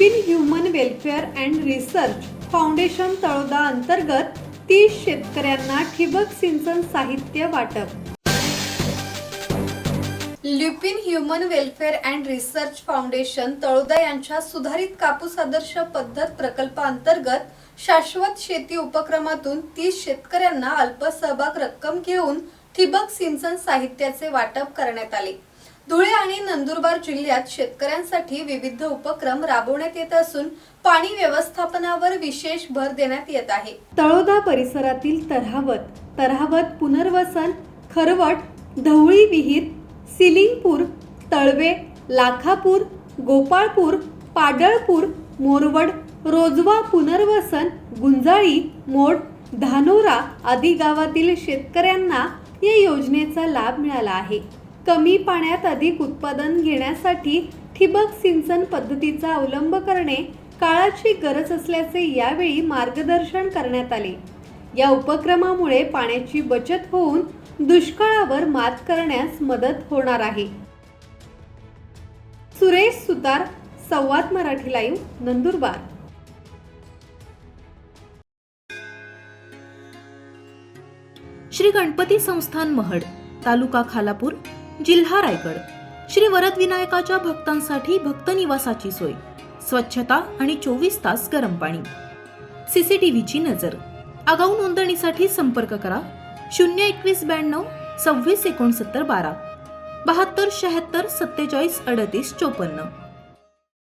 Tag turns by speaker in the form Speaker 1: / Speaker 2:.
Speaker 1: Lupin human welfare and research foundation Taloda अंतर्गत 30 शेतकऱ्यांना ठिबक सिंचन साहित्य वाटप। Lupin human welfare and research foundation Taloda यांच्या सुधारित कापूस आदर्श पद्धत प्रकल्पाअंतर्गत शाश्वत शेती उपक्रमातून 30 शेतकऱ्यांना अल्पसहभाग रक्कम घेऊन ठिबक सिंचन साहित्याचे वाटप करण्यात आले। धुळे आणि नंदुरबार जिल्ह्यात शेतकऱ्यांसाठी विविध उपक्रम राबवण्यात येत असून पाणी व्यवस्थापनावर विशेष भर देण्यात येत आहे। तळोदा परिसरातील तर्हावत पुनर्वसन, खरवट, ढवळी विहीर, सिलिंगपूर, तळवे, लाखापूर, गोपाळपूर, पाडळपूर, मोरवड, रोजवा पुनर्वसन, गुंजाळी, मोड, धानोरा आदी गावातील शेतकऱ्यांना या योजनेचा लाभ मिळाला आहे। कमी पाण्यात अधिक उत्पादन घेण्यासाठी ठिबक सिंचन पद्धतीचा अवलंब करणे काळाची गरज असल्याचे यावेळी मार्गदर्शन करण्यात आले। या उपक्रमामुळे पाण्याची बचत होऊन दुष्काळावर मात करण्यास मदत होणार आहे। सुरेश सुतार, संवाद मराठी लाईव्ह, नंदुरबार।
Speaker 2: श्री गणपती संस्थान महड, तालुका खालापूर, जिल्हा रायगड। श्री वरद विनायकाच्या भक्तांसाठी भक्त निवासाची सोय, स्वच्छता आणि 24 तास गरम पाणी, सीसीटीव्हीची नजर। आगाऊ नोंदणीसाठी संपर्क करा 02192 26 69 12 72 76 47 38 54।